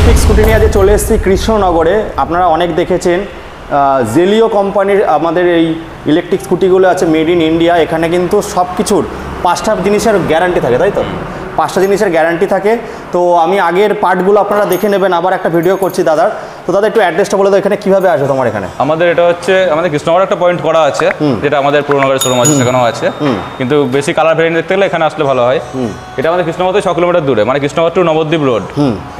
Electric scooty নিয়ে আজ চলে এসেছি কৃষ্ণনগরে। আপনারা অনেক দেখেছেন জেলিও কোম্পানির আমাদের এই ইলেকট্রিক স্কুটিগুলো আছে মেড ইন ইন্ডিয়া। এখানে কিন্তু সব কিছুর 5টা জিনিসের গ্যারান্টি থাকে, তাই তো? 5টা জিনিসের গ্যারান্টি থাকে। তো আমি আগের পার্টগুলো আপনারা দেখে নেবেন, আবার একটা ভিডিও করছি দাদার। তো দাদা একটু অ্যাড্রেসটা বলে দাও, এখানে কীভাবে আসবে তোমার এখানে? আমাদের এটা হচ্ছে আমাদের কৃষ্ণনগর একটা পয়েন্ট করা আছে, যেটা আমাদের পুরোনগরের শোরুম আছে, সেখানেও আছে। কিন্তু বেশি কালার ভেরিয়েন্ট দেখতে গেলে এখানে আসলে ভালো হয়। এটা আমাদের কৃষ্ণনগর থেকে 6 কিলোমিটার দূরে, মানে কৃষ্ণনগর টু নবদ্বীপ রোড।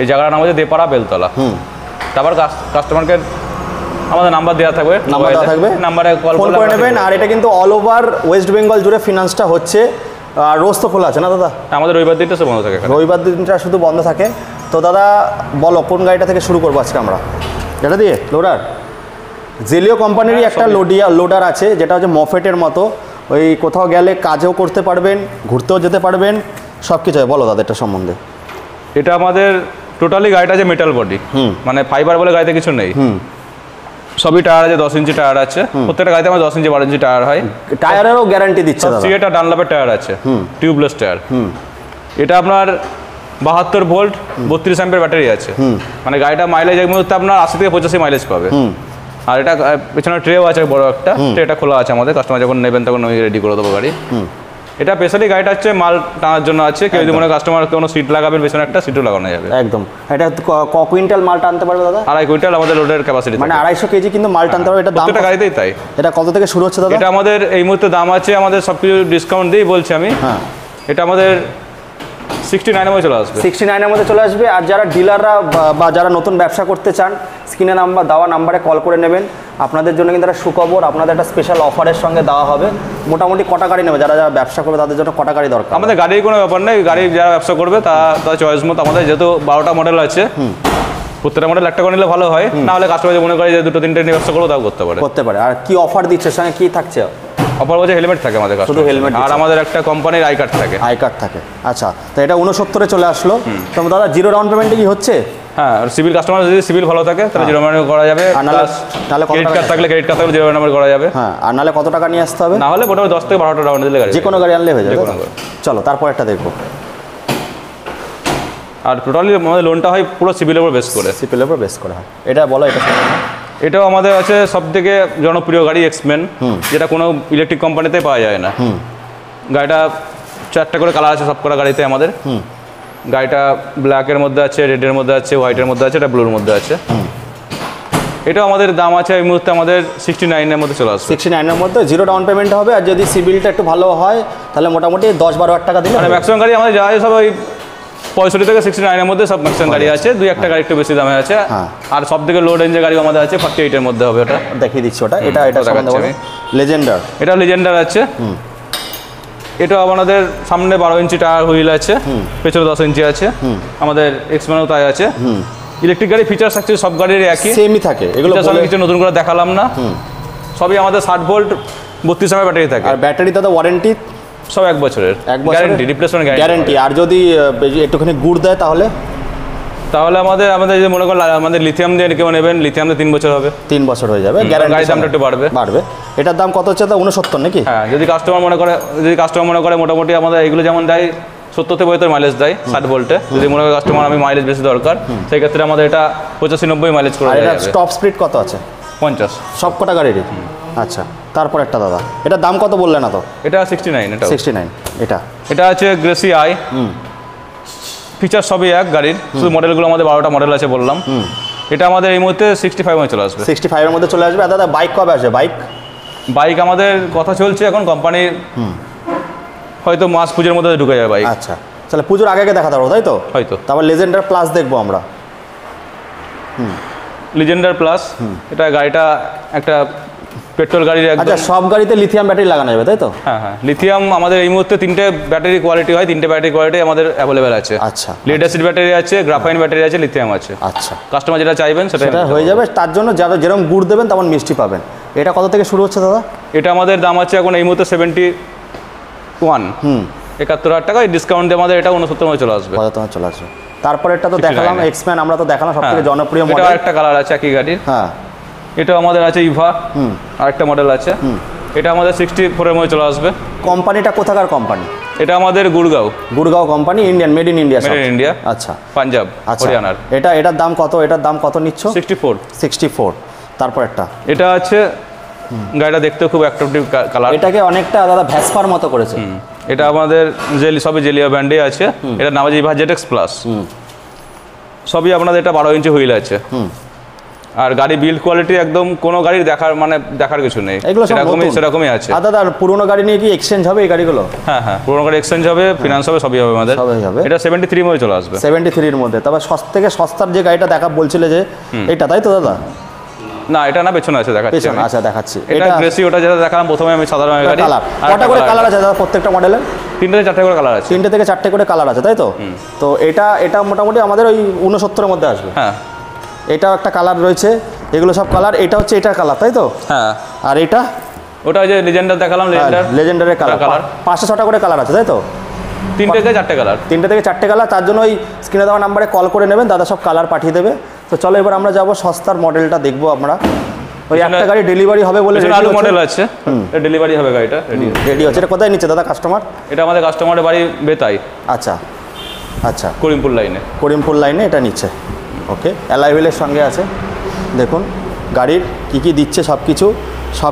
এই জায়গাটার নাম হচ্ছে দেপাড়া বেলতলা। তারপর কাস্টমারকে আমাদের নাম্বার দেওয়া থাকবে, নাম্বারে কল করে নেবেন। আর এটা কিন্তু অল ওভার ওয়েস্ট বেঙ্গল জুড়ে ফিনান্সটা হচ্ছে। আর রোজ তো খোলা আছে না দাদা? আমাদের রবিবার দিনটা বন্ধ থাকে, রবিবার দিনটা শুধু বন্ধ থাকে। তো দাদা বলো কোন গাড়িটা থেকে শুরু করবো আজকে আমরা? এটা দিয়ে লোডার, জেলিও কোম্পানিরই একটা লোডার আছে, যেটা হচ্ছে মফেটের মতো। ওই কোথাও গেলে কাজেও করতে পারবেন, ঘুরতেও যেতে পারবেন, সব কিছু হয়। বলো দাদা এটা সম্বন্ধে। এটা আমাদের টোটালি গাড়িটা আছে মেটাল বডি, মানে ফাইবার বলে গাড়িতে কিছু নেই। সবই টায়ার আছে, 10 ইঞ্চি টায়ার আছে। প্রত্যেকটা গাড়িতে আমার 10 ইঞ্চি 12 ইঞ্চি টায়ার হয়। টায়ারেরও গ্যারান্টি দিচ্ছে দাদা। এটা ডানলাপের টায়ার আছে, টিউবলেস টায়ার। এটা আপনার 72 ভোল্ট 32 অ্যাম্পিয়ার ব্যাটারি আছে। মানে গাড়িটা মাইলেজ এই মুহূর্তে আপনার 80 থেকে 85 মাইলেজ পাবে। আর এটা পেছনে ট্রেও আছে বড় একটা, ট্রেটা খোলা আছে আমাদের। কাস্টমার যখন নেবেন তখন আমি রেডি করে দেবো গাড়ি। এটা স্পেশালি গাড়িটা হচ্ছে মাল টানার জন্য আছে। কেউ যদি মনে কাস্টমার কোনো সিট লাগাবেন, পেছনে একটা সিটও লাগানো যাবে। একদম। এটা ক কুইন্টাল মাল টানতে পারবে দাদা? 2.5 কুইন্টাল আমাদের লোডের ক্যাপাসিটি, মানে 250 কেজি কিন্তু মাল টানতে পারবে। এটা দাম প্রত্যেকটা গাড়িতেই তাই। এটা কত থেকে শুরু হচ্ছে দাদা? এটা আমাদের এই মুহূর্তে দাম আছে, আমাদের সব কিছু ডিসকাউন্ট দিয়েই বলছি আমি। এটা আমাদের 69 এর মধ্যে চলে আসবে। 69 এর মধ্যে চলে আসবে। আর যারা ডিলাররা বা যারা নতুন ব্যবসা করতে চান, স্ক্রিনে দেওয়া নাম্বারে কল করে নেবেন। আপনাদের জন্য কিন্তু একটা সুখবর, আপনাদের একটা স্পেশাল অফারের সঙ্গে দেওয়া হবে। মোটামুটি কটা গাড়ি নেবে? যারা ব্যবসা করবে তাদের জন্য কটা গাড়ি দরকার? আমাদের গাড়ির কোনো ব্যাপার নেই, গাড়ি যারা ব্যবসা করবে তার চয়েস মতো। আমাদের যেহেতু 12টা মডেল আছে, প্রত্যেকটা মডেল একটা করে নিলে ভালো হয়। না হলে কাস্টমার মনে করে যে 2-3টে নিয়ে ব্যবসা করবো, তাও করতে পারে। আর কি অফার দিচ্ছে, সঙ্গে কি থাকছে? অফার বলছে হেলমেট থাকে আমাদের কাছে, শুধু হেলমেট। আর আমাদের একটা কোম্পানির আই কার্ড থাকে। আচ্ছা, তো এটা 69 চলে আসলো। তো দাদা জিরো ডাউন পেমেন্টে কি হচ্ছে? হ্যাঁ, সিভিল কাস্টমার যদি সিভিল ভালো থাকে তাহলে জিরো ডাউন করা যাবে। নাহলে ক্রেডিট কার্ড থাকলে জিরো ডাউন করা যাবে। হ্যাঁ, আর নাহলে কত টাকা নিয়ে আসতে হবে? না হলে মোটামুটি 10 থেকে 12টা ডাউন দিলে গাড়ি, যে কোনো গাড়ি আনলে হয়ে যাবে। চলো তারপর একটা দেখবো। আর টোটালি আমাদের লোনটা হয় পুরো সিভিলের উপর বেস করে। হয় এটা বলো। এটাও আমাদের আছে সবথেকে জনপ্রিয় গাড়ি এক্সমেন, যেটা কোনো ইলেকট্রিক কোম্পানিতে পাওয়া যায় না। গাড়িটা 4টা করে কালার আছে সব কটা গাড়িতে আমাদের। গাড়িটা ব্ল্যাকের মধ্যে আছে, রেডের মধ্যে আছে, হোয়াইটের মধ্যে আছে, এটা ব্লুর মধ্যে আছে। এটাও আমাদের দাম আছে এই মুহূর্তে আমাদের 69 এর মধ্যে চলে আসবে। 69 এর মধ্যে জিরো ডাউন পেমেন্ট হবে। আর যদি সিভিলটা একটু ভালো হয় তাহলে মোটামুটি 10-12 হাজার টাকা দিলে, মানে ম্যাক্সিমাম গাড়ি আমাদের যা সব ওই 65 থেকে 69 এর মধ্যে সব ম্যাক্সিমাম গাড়ি আছে। 2-1টা গাড়ি একটু বেশি দামে আছে। আর সব থেকে লো রেঞ্জের গাড়ি আমাদের আছে 48 এর মধ্যে হবে। ওটা দেখিয়ে দিচ্ছি। এটা লেজেন্ডার। এটা লেজেন্ডার আছে। এটা আমাদের সামনে 12 ইঞ্চি টায়ার হুইল আছে, পেছনে 10 ইঞ্চি আছে। আমাদের এক্সম্যানও তাই আছে। ইলেকট্রিক গাড়ি ফিচার্স আছে সব গাড়ির একই, সেমই থাকে। এগুলো কিছু নতুন করে দেখালাম না। সবই আমাদের 60 ভোল্ট 32 এমএএইচ ব্যাটারি থাকে। আর ব্যাটারি দাদা ওয়ারেন্টি সব 1 বছরের গ্যারান্টি, রিপ্লেসমেন্ট গ্যারান্টি। আর যদি একটুখানি গুড় দেয় তাহলে আমাদের যে মনে করেন আমাদের লিথিয়াম দিয়ে কেউ নেবেন, লিথিয়াম দিয়ে 3 বছর হবে, 3 বছর হয়ে যাবে। গ্যারান্টির দামটা একটু বাড়বে। এটার দাম কত হচ্ছে? 69 নাকি? হ্যাঁ, যদি কাস্টমার মনে করে মোটামুটি আমাদের এগুলো যেমন দেয় 70 থেকে 72 মাইলেজ দেয় 60 ভোল্টে। যদি মনে করে কাস্টমার আমি মাইলেজ বেশি দরকার, সেই ক্ষেত্রে আমাদের এটা 85-90 মাইলেজ করে দেওয়া যাবে। টপ স্পিড কত আছে? 50 সব কটা গাড়িরই। আচ্ছা, তারপর একটা দাদা, এটার দাম কত বললেন না তো? এটা 69। এটা 69। এটা আছে গ্রেসি আই। ফিচার সবই এক গাড়ির, শুধু মডেলগুলো আমাদের 12টা মডেল আছে বললাম। এটা আমাদের এই মুহূর্তে 65 এ চলে আসবে। 65 এর মধ্যে চলে আসবে। আর দাদা বাইক কবে আসবে? বাইক আমাদের কথা চলছে এখন, কোম্পানির হয়তো মাস পুজোর মধ্যে ঢুকে যাবে বাইক। আচ্ছা, তাহলে পুজোর আগে দেখাতে পারবো, তাই তো? হয়তো। তারপর লেজেন্ডার প্লাস দেখবো আমরা। লেজেন্ডার প্লাস, এটা গাড়িটা একটা পেট্রোল গাড়ির। আচ্ছা, সব গাড়িতে লিথিয়াম ব্যাটারি লাগানো যাবে, তাই তো? হ্যাঁ, লিথিয়াম আমাদের এই মুহূর্তে 3টে ব্যাটারি কোয়ালিটি হয়, 3টে ব্যাটারি কোয়ালিটি আমাদের অ্যাভেলেবেল আছে। আচ্ছা, লিড অ্যাসিড ব্যাটারি আছে, গ্রাফাইন ব্যাটারি আছে, লিথিয়াম আছে। আচ্ছা, কাস্টমার যেটা চাইবেন সেটা হয়ে যাবে। তার জন্য যারা যেরকম গুড় দেবেন তেমন মিষ্টি পাবেন। এটা কত থেকে শুরু হচ্ছে দাদা? এটা আমাদের দাম আছে এখন এই মুহূর্তে 71। 71,000 টাকা। ডিসকাউন্ট দিয়ে আমাদের এটা 69 চলে আসবে। তারপরে এটা তো দেখালাম এক্সম্যান, আমরা তো দেখালাম সবথেকে জনপ্রিয় মডেল। এটা একটা কালার আছে একই গাড়ির। হ্যাঁ, এটা আমাদের আছে ইভা, আরেকটা মডেল আছে। এটা আমাদের 64 এর মধ্যে চলে আসবে। কোম্পানিটা কোথাকার কোম্পানি? এটা আমাদের Gurgaon company, Indian, made in India. Made in India, আচ্ছা পাঞ্জাব, হরিয়ানার। এটার দাম কত? এটার দাম কত নিচ্ছ? 64। তারপর এটা আছে, গাড়িটা দেখতে খুব অ্যাট্রাকটিভ কালার। এটাকে অনেকটা দাদা ভ্যাসপার মতো করেছে। এটা আমাদের সবই জেলিও ব্র্যান্ডে আছে। এটা নাম আছে ZX প্লাস। সবই আপনাদের এটা 12 ইঞ্চি হুইল আছে। আর গাড়ি বিল্ড কোয়ালিটি একদম কোনো গাড়ির দেখার কিছু নেই, সেরকমই আছে। দাদা পুরোনো গাড়ি নিয়ে কি এক্সচেঞ্জ হবে এই গাড়িগুলো? হ্যাঁ, পুরোনো গাড়ি এক্সচেঞ্জ হবে, ফিনান্স হবে, সবই হবে আমাদের। এটা 73 মধ্যে চলে আসবে। 73 এর মধ্যে। তবে থেকে সস্তার যে গাড়িটা দেখা বলছিলে যে এটা, তাই তো দাদা? না, এটা না, পেছনে আছে, দেখাচ্ছি। আচ্ছা, দেখাচ্ছি। এটা গ্রেসি, ওটা যেটা দেখালাম প্রথমে আমি, সাদা রঙের গাড়ি। কটা করে কালার আছে দাদা প্রত্যেকটা মডেলের? 3 থেকে 4টে করে কালার আছে। 3 থেকে 4টে করে কালার আছে, তাই তো? তো এটা মোটামুটি আমাদের ওই 69 এর মধ্যে আসবে। হ্যাঁ, এটাও একটা কালার রয়েছে, এগুলো সব কালার। এটা হচ্ছে এটার কালার, তাই তো? হ্যাঁ। আর এটা যে লেজেন্ডার দেখালাম, লেজেন্ডারের কালার 5টা 6টা করে কালার আছে, তাই তো? 3 থেকে 4টে কালার। 3টে থেকে 4টে কালার। তার জন্য ওই স্ক্রিনে দেওয়া নাম্বারে কল করে নেবেন, দাদা সব কালার পাঠিয়ে দেবে। তো চলো এবার আমরা যাবো সস্তার মডেলটা দেখবো আমরা। ওই একটা গাড়ি ডেলিভারি হবে বলে আরো মডেল আছে, ডেলিভারি হবে, গাড়িটা রেডি হচ্ছে। এটা কোথায় নিচ্ছে দাদা কাস্টমার? এটা আমাদের কাস্টমারের বাড়ি বেতাই। আচ্ছা, করিমপুর লাইনে এটা নিচ্ছে। ওকে, অ্যালয় হুইলের সঙ্গে আছে। দেখুন গাড়ির কি দিচ্ছে, সব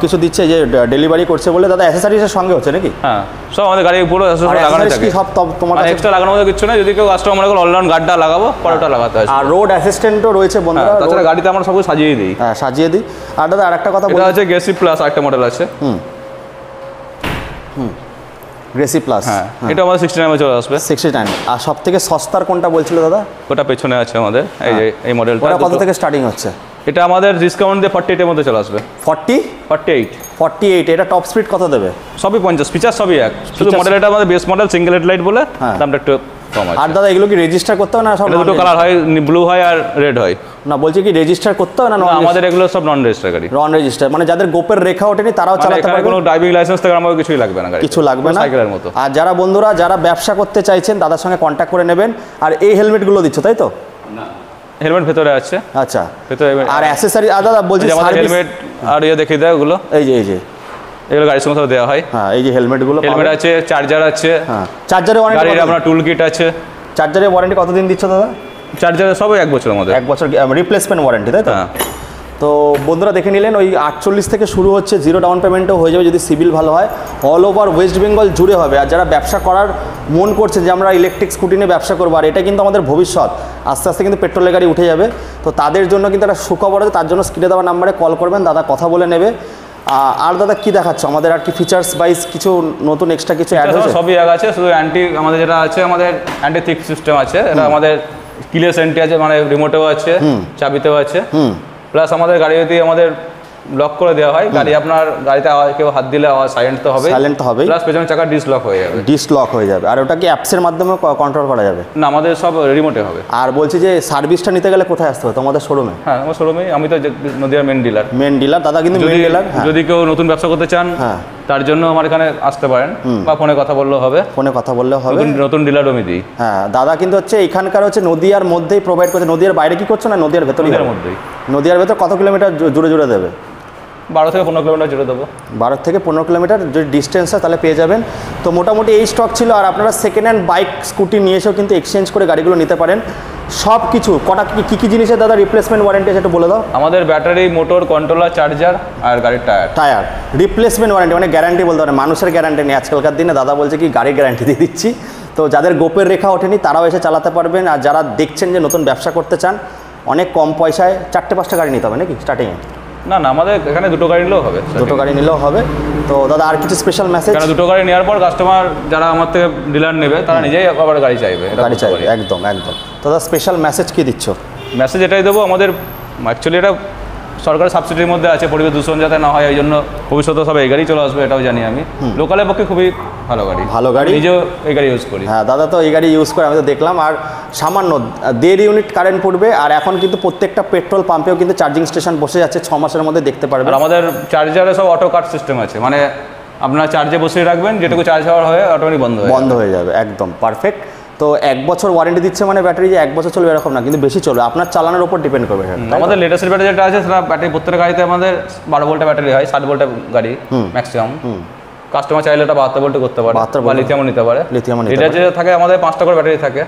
কিছু দিচ্ছে। যে ডেলিভারি করছে বলে দাদা অ্যাসেসরিজের সঙ্গে হচ্ছে নাকি? হ্যাঁ, সব আমাদের গাড়ি পুরো অ্যাসেসরি লাগানো থাকে। সব তোমার কাছে এক্সট্রা লাগানোর মতো কিছু না। যদি কেউ কাস্টমার মনে করে অলরাউন্ড গার্ডটা লাগাবো, পরেরটা লাগাতে হয়। আর রোড অ্যাসিস্ট্যান্টও রয়েছে বন্ধুরা। তাছাড়া গাড়িতে আমরা সব সাজিয়ে দিই। হ্যাঁ, সাজিয়ে দিই। আর দাদা আরেকটা কথা বলতে, এটা হচ্ছে গ্রেসি প্লাস, আরেকটা মডেল আছে। Gracy plus. হ্যাঁ, এটা আমাদের 69 চলে আসবে। 69। আর সব থেকে সস্তার কোনটা বলছিল দাদা? ওটা পেছনে আছে আমাদের, এই মডেলটা। ওটা কত থেকে স্টার্টিং হচ্ছে? এটা আমাদের ডিসকাউন্ট দিয়ে 48 এর মধ্যে চলে আসবে। 48। এটা টপ স্পিড কত দেবে? সবই 50, ফিচার সবই এক। শুধু মডেলটা আমাদের বেস মডেল, সিঙ্গেল হেডলাইট বলে দামটা একটু কম আছে। আর দাদা এগুলো কি রেজিস্টার করতে হবে না? সব দুটো কালার হয়, ব্লু হয় আর রেড হয়। না, বলছি কি রেজিস্টার করতে হবে না? আমাদের এগুলো সব নন রেজিস্টার গাড়ি। নন রেজিস্টার মানে যাদের গোপের রেখা ওঠেনি তারাও চালাতে পারবে। কোনো ড্রাইভিং লাইসেন্স থেকে আমাদের কিছুই লাগবে না, কিছু লাগবে না, সাইকেলের মতো। আর যারা বন্ধুরা যারা ব্যবসা করতে চাইছেন দাদার সঙ্গে কন্ট্যাক্ট করে নেবেন। আর এই হেলমেটগুলো দিচ্ছ, তাই তো? না, হেলমেট ভেতরে আছে। আচ্ছা, ভেতরে। আর অ্যাকসেসরি দাদা বলছি হেলমেট আর দেখিয়ে দেয় ওগুলো। এই যে এগুলো গাড়ির সঙ্গে দেওয়া হয়। হ্যাঁ, এই যে হেলমেট আছে, চার্জার আছে। হ্যাঁ, চার্জারের ওয়ারেন্টি, গাড়ির আপনার টুল কিট আছে। চার্জারের ওয়ারেন্টি কতদিন দিচ্ছ দাদা? চার্জারের সবই 1 বছর আমাদের। 1 বছর রিপ্লেসমেন্ট ওয়ারেন্টি, তাই তো? হ্যাঁ। তো বন্ধুরা দেখে নিলেন, ওই 48 থেকে শুরু হচ্ছে, 0 ডাউন পেমেন্টও হয়ে যাবে যদি সিভিল ভালো হয়। অল ওভার ওয়েস্ট বেঙ্গল জুড়ে হবে। আর যারা ব্যবসা করার মন করছে যে আমরা ইলেকট্রিক স্কুটি নিয়ে ব্যবসা করবো, আর এটা কিন্তু আমাদের ভবিষ্যৎ, আস্তে আস্তে কিন্তু পেট্রোলের গাড়ি উঠে যাবে। তো তাদের জন্য কিন্তু একটা সুখবর আছে। তার জন্য স্ক্রিনে দেওয়া নাম্বারে কল করবেন, দাদা কথা বলে নেবে। আর দাদা কি দেখাচ্ছে আমাদের? আর কি ফিচার্স বাইজ কিছু নতুন এক্সট্রা কিছু অ্যাড হয়েছে? সবই এক আছে, শুধু আমাদের যেটা আছে, আমাদের অ্যান্টি থিফট সিস্টেম আছে। এটা আমাদের কিলেস এন্ট্রি আছে, মানে রিমোটেও আছে, চাবিতেও আছে। প্লাস আমাদের গাড়ি যদি আমাদের লক করে দেওয়া হয়, গাড়িতে কেউ হাত দিলে আওয়াজ সাইলেন্ট তো হবে। প্লাস পেছনের চাকা ডিসলক হয়ে যাবে। আর ওটা কি অ্যাপসের মাধ্যমে কন্ট্রোল করা যাবে? না, আমাদের সব রিমোটে হবে। আর বলছি যে সার্ভিসটা নিতে গেলে কোথায় আসতে হবে? তোমাদের শোরুমে? হ্যাঁ, আমার শোরুমে। আমি তো নদিয়ার মেন ডিলার দাদা, কিন্তু মেন ডিলার। যদি কেউ নতুন ব্যবসা করতে চান, তার জন্য আমার এখানে আসতে পারেন, বা ফোনে কথা বললেও হবে। নতুন ডিলার আমি দিই। হ্যাঁ, দাদা কিন্তু হচ্ছে এখানকার হচ্ছে নদিয়ার মধ্যেই প্রোভাইড করছে। নদিয়ার বাইরে কি করছো না? নদিয়ার ভেতরে? নদিয়ার ভেতর কত কিলোমিটার জুড়ে দেবে? 12 থেকে 15 কিলোমিটার জুড়ে দেবো। 12 থেকে 15 কিলোমিটার যদি ডিস্টেন্স হয় তাহলে পেয়ে যাবেন। তো মোটামুটি এই স্টক ছিল। আর আপনারা সেকেন্ড হ্যান্ড বাইক স্কুটি নিয়ে এসেও কিন্তু এক্সচেঞ্জ করে গাড়িগুলো নিতে পারেন। সব কিছু কী জিনিসের দাদা রিপ্লেসমেন্ট ওয়ারেন্টি আছে একটু বলে দাও? আমাদের ব্যাটারি, মোটর, কন্ট্রোলার, চার্জার আর গাড়ির টায়ার রিপ্লেসমেন্ট ওয়ারেন্টি, মানে গ্যারান্টি বলতে পারে, মানুষের গ্যারান্টি নেই আজকালকার দিনে। দাদা বলছে কি গাড়ির গ্যারান্টি দিয়ে দিচ্ছি। তো যাদের গোপের রেখা ওঠেনি তারাও এসে চালাতে পারবেন। আর যারা দেখছেন যে নতুন ব্যবসা করতে চান, অনেক কম পয়সায় 4টে-5টা গাড়ি নিতে হবে নাকি স্টার্টিংয়ে? না, আমাদের এখানে 2টো গাড়ি নিলেও হবে। 2টো গাড়ি নিলেও হবে। তো দাদা আর কিছু স্পেশাল মেসেজ? 2টো গাড়ি নেওয়ার পর কাস্টমার যারা আমার থেকে ডিলার নেবে, তারা নিজেই আবার গাড়ি চাইবে। একদম। তো দাদা স্পেশাল মেসেজ কি দিচ্ছ? মেসেজ এটাই দেবো, আমাদের অ্যাকচুয়ালি এটা সরকারের সাবসিডির মধ্যে আছে, পরিবেশ দূষণ যাতে না হয়, এই জন্য ভবিষ্যতে সব এই গাড়ি চলে আসবে, এটাও জানি আমি। লোকালের পক্ষে খুবই ভালো গাড়ি, নিজেও এই গাড়ি ইউজ করি। হ্যাঁ, দাদা তো এই গাড়ি ইউজ করে, আমি তো দেখলাম। আর সামান্য 1.5 ইউনিট কারেন্ট পড়বে। আর এখন কিন্তু প্রত্যেকটা পেট্রোল পাম্পেও কিন্তু চার্জিং স্টেশন বসে যাচ্ছে, 6 মাসের মধ্যে দেখতে পারবেন। আর আমাদের চার্জারে সব অটো কাট সিস্টেম আছে, মানে আপনার চার্জে বসিয়ে রাখবেন, যেটুকু চার্জ হওয়ার হয় অটোমেটিক বন্ধ হয়ে যাবে। একদম পারফেক্ট। তো 1 বছর ওয়ারেন্টি দিচ্ছে, মানে ব্যাটারি যে 1 বছর চলবে এরকম না, কিন্তু বেশি চলবে, আপনার চালানোর উপর ডিপেন্ড করবে। আমাদের লেটেস্ট ব্যাটারি যেটা আছে সেটা ব্যাটারি প্রত্যেকটা গাড়িতে আমাদের 12 ভোল্টের ব্যাটারি হয়, 60 ভোল্টের গাড়ি ম্যাক্সিমাম। কাস্টমার চাইলে এটা 72 ভোল্টে করতে পারে 72 বা লিথিয়ামও নিতে পারে। এটা যে থাকে আমাদের 5টা করে ব্যাটারি থাকে।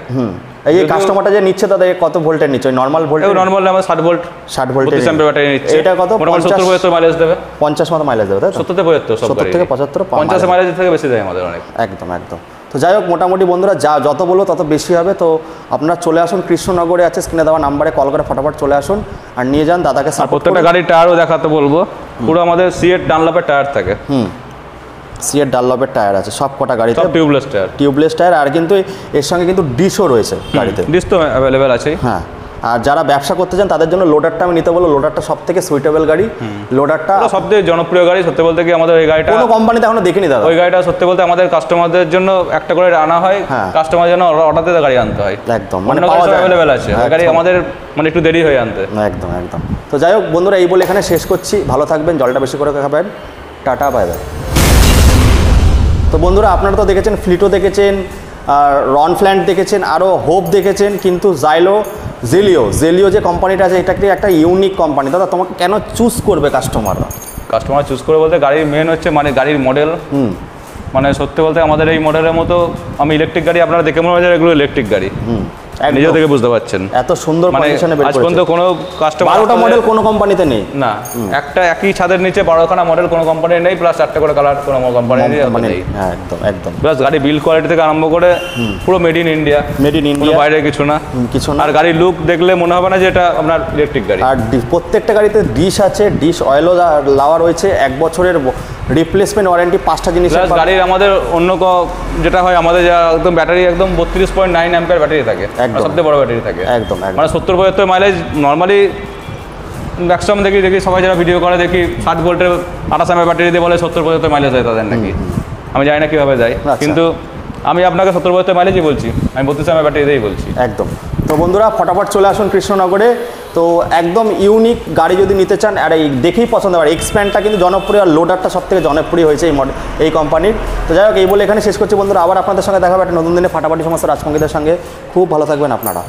এই যে কাস্টমারটা যে নিচ্ছে দাদা কত ভোল্টের নিচ্ছে? Normal volt? নরমাল আমরা 60 ভোল্ট 60 ভোল্টের 32 অ্যাম্পিয়ার ব্যাটারি নিচ্ছে। এটা কত? 70-75 মাইলেজ দেবে। 50 মতো মাইলেজ দেবে তাই তো? 70-75 সব 70 থেকে 75 50 মাইলেজ থেকে বেশি দেয় আমাদের অনেক। একদম একদম। তো যাই হোক, মোটামুটি বন্ধুরা যত বলবো তত বেশি হবে। তো আপনারা চলে আসুন, কৃষ্ণনগরে আছে, স্ক্রিনে দেওয়া নাম্বারে কল করে ফটাফট চলে আসুন আর নিয়ে যান দাদাকে। প্রত্যেকটা গাড়ির টায়ারও দেখাতে বলবো, পুরো আমাদের সিএট ডানলপের টায়ার থাকে। সিএট ডানলপের টায়ার আছে সব কটা গাড়িতে, সব টিউবলেস টায়ার। আর কিন্তু এর সঙ্গে কিন্তু ডিশও রয়েছে গাড়িতে, ডিশ তো অ্যাভেলেবেল আছে। হ্যাঁ, আর যারা ব্যবসা করতে চান তাদের জন্য লোডারটা আমি নিতে বলবো। লোডারটা সব থেকে সুইটেবল গাড়ি, লোডারটা সবথেকে জনপ্রিয় গাড়ি। সত্যি বলতে কি আমাদের এই গাড়িটা কোনো কোম্পানিতে এখনো দেখিনি দাদা। ওই গাড়িটা সত্যি বলতে আমাদের কাস্টমারদের জন্য একটা করে আনা হয়, কাস্টমার যেন অর্ডার দিতে গাড়ি আনতে হয়। একদম, মানে পাওয়া যায়, অ্যাভেলেবেল আছে গাড়ি আমাদের, মানে একটু দেরি হয়ে আনতে। একদম একদম। তো যাই হোক বন্ধুরা, এই বলে এখানে শেষ করছি। ভালো থাকবেন, জলটা বেশি করে খাবেন। Tata, bye bye. তো বন্ধুরা, আপনারা তো দেখেছেন ফ্লিটো দেখেছেন, আর রন ফ্ল্যান্ট দেখেছেন, আরও হোপ দেখেছেন, কিন্তু জেলিও যে কোম্পানিটা আছে এটা একটা ইউনিক কোম্পানি। দাদা তোমাকে কেন চুজ করবে কাস্টমাররা? কাস্টমার চুজ করে বলতে গাড়ির মেন হচ্ছে মানে গাড়ির মডেল। মানে সত্যি বলতে আমাদের এই মডেলের মতো আমি ইলেকট্রিক গাড়ি আপনারা দেখে মনে হয় এগুলো ইলেকট্রিক গাড়ি, নিজে থেকে বুঝতে পারছেন। এত সুন্দর কন্ডিশনে বের করেছে। আজ পর্যন্ত কোনো কাস্টমার 12টা মডেল কোনো কোম্পানিতে নেই না, একটা একই ছাদের নিচে 12খানা মডেল কোনো কোম্পানির নেই, প্লাস 4টা করে কালার কোনো কোম্পানির নেই। হ্যাঁ, একদম একদম। প্লাস গাড়ি বিল্ড কোয়ালিটি থেকে আরম্ভ করে পুরো মেড ইন ইন্ডিয়া, বাইরে কিছু না। আর গাড়ির লুক দেখলে মনে হবে না যে এটা আপনার ইলেকট্রিক গাড়ি। আর প্রত্যেকটা গাড়িতে ডিশ আছে, ডিশ অয়েলও লাওয়া রয়েছে, 1 বছরের রিপ্লেসমেন্ট ওয়ারেন্টি, 5টা জিনিস। গাড়ির আমাদের অন্য যেটা হয় আমাদের একদম ব্যাটারি একদম 32.9 অ্যাম্পিয়ার ব্যাটারি থাকে, সবথেকে বড় ব্যাটারি থাকে। একদম, মানে 70-75 মাইলেজ নর্মালি ম্যাক্সিমাম দেখি সবাই যারা ভিডিও করে দেখি 60 ভোল্টের 28 অ্যাম্পিয়ার ব্যাটারি দিয়ে বলে 70-75 মাইলেজ হয় তাদের নাকি। আমি জানি না কীভাবে যায়, কিন্তু আমি আপনাকে 70-75 মাইলেজই বলছি, আমি 32 অ্যাম্পিয়ার ব্যাটারি দিয়েই বলছি। একদম। তো বন্ধুরা ফটাফট চলে আসুন কৃষ্ণনগরে। তো একদম ইউনিক গাড়ি যদি নিতে চান, আর এই দেখেই পছন্দ হয়। এক্সপ্যান্ডটা কিন্তু জনপ্রিয়, আর লোডারটা সব থেকে জনপ্রিয় হয়েছে এই কোম্পানির। তো যাই হোক, এই বলে এখানে শেষ করছি বন্ধুরা। আবার আপনাদের সঙ্গে দেখা হবে একটা নতুন দিনে ফাটাফাটি সমস্ত রাজপঙ্গীদের সঙ্গে। খুব ভালো থাকবেন আপনারা।